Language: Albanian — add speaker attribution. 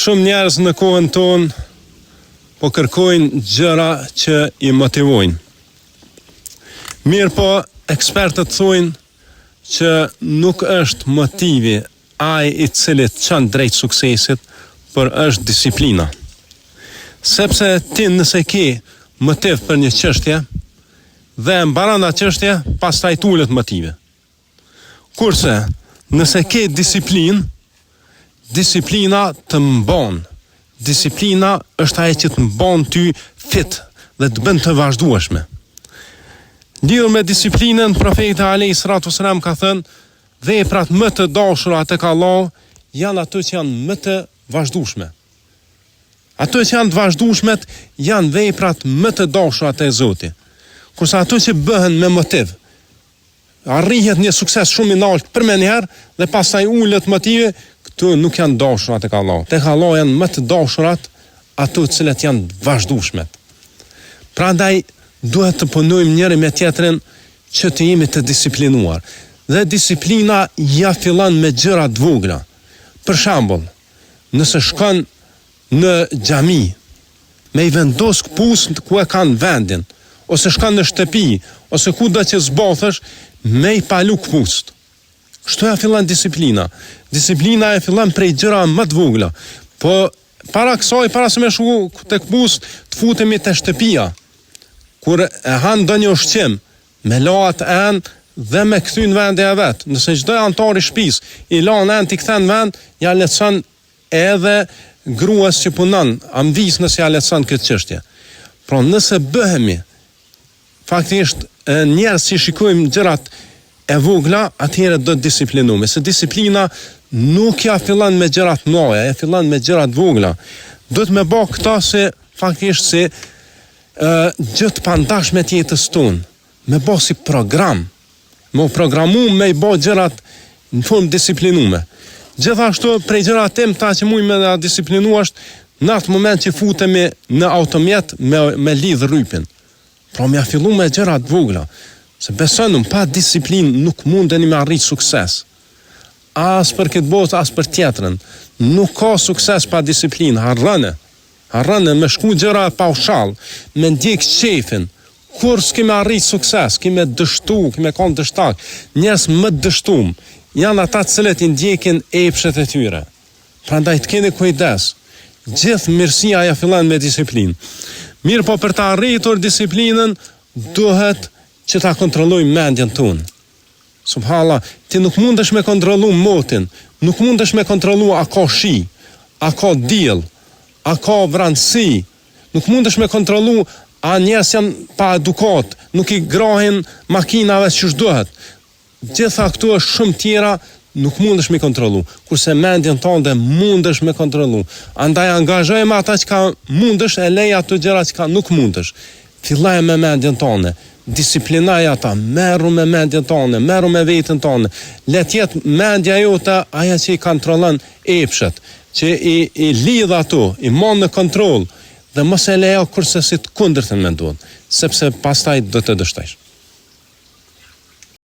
Speaker 1: Shumë njerëz në kohën tonë po kërkojnë gjëra që i motivojnë. Mirë po, ekspertët thojnë që nuk është motivi ai i cilit çon drejt suksesit, por është disiplina. Sepse ti nëse ke motiv për një çështje dhe mbaron atë çështje, pastaj tulet motive. Kurse nëse ke disiplinë, disiplina të mbon. Disiplina është ajo që të mbon ty fit dhe të bën të vazhdueshme. Lidhur me disiplinën, profeti alayhis salatu wasalam ka thënë, veprat më të dashura tek Allahu janë ato që janë më të vazhdueshme. Ato që janë të vazhdueshmet janë veprat më të dashura te Zoti. Kurse ato që bëhen me motiv, arrihet një sukses shumë i lartë për menjëherë dhe pastaj ulet motive, këtu nuk janë dashura tek Allahu. Tek Allahu janë më të dashurat ato të cilat janë vazhdueshmet. Prandaj duhet të punojmë njëri me tjetrin që të jemi të disiplinuar. Dhe disiplina ja fillon me gjëra të vogla. Për shembull, nëse shkon në xhami, me i vendos këpucët ku e kanë vendin, ose shkon në shtëpi, ose kudo që zbothesh, me i palu këpucët. Kështu ja fillon disiplina. Disiplina e fillon prej gjëra më të vogla. Po para se me shku tek këpucët, të futemi te shtëpia. Kur e han ndonjë ushqim, me laat anë dhe me kthyn vendi e vet. Nëse çdo antar i shtëpisë i lan anë ti kthen vend, ja leçon edhe gruas që punon, amvis nëse ja leçon këtë çështje. Pra nëse bëhemi faktikisht njerëz që shikojmë gjërat e vogla, atëherë do të disiplinojmë. Se disiplina nuk ja fillon me gjërat të mëdha, ja fillon me gjërat vogla. Duhet me bë këto se faktikisht se gjë të pandashme të jetës tonë, me bë si program, me u programu me i bë gjërat në formë disiplinume. Gjithashtu prej gjërat ta që mujmë me disiplinu është në atë moment që futemi në automjet me lidh rrypin. Pra me ja fillu me gjërat vogla. Se besonëm, pa disiplin nuk mundeni me arrit sukses. As për këtë botë, as për tjetrën. Nuk ka sukses pa disiplin, harrëne me shku gjëra pa u shall, me ndjek qefin. Kur s'kime arrit sukses, kime dështu, kime kanë dështak. Njerëz më dështum, janë ata të cilët i ndjekin epshet e tyre. Prandaj të keni kujdes. Gjithë mirësia ja fillon me disiplinë. Mirë po për të arritur disiplinën, duhet që ta kontrollojmë mendjen tonë. Subhanallah, ti nuk mundesh me kontrollu motin, nuk mundesh me kontrollu a ka shi, a ka diell, a ka vranësi, nuk mundesh me kontrollu a njerëz janë pa edukat, nuk i grahin makinave që duhet. Gjitha këtu është shumë tjera, nuk mundesh me kontrollu. Kurse mendjen tënde mundesh me kontrollu. Andaj angazhojmë ata që ka mundesh, e lej ato gjëra që ka nuk mundesh. Filloj me mendjen tënde. Disiplinaj ata, merru me mendjen tonë, merru me veten tonë. Le të jetë mendja jote ajo që i kontrollon epshet, që i lidh ato, i mon në kontroll dhe mos e lejo kurse si të kundërtën mendon, sepse pastaj do të dështosh.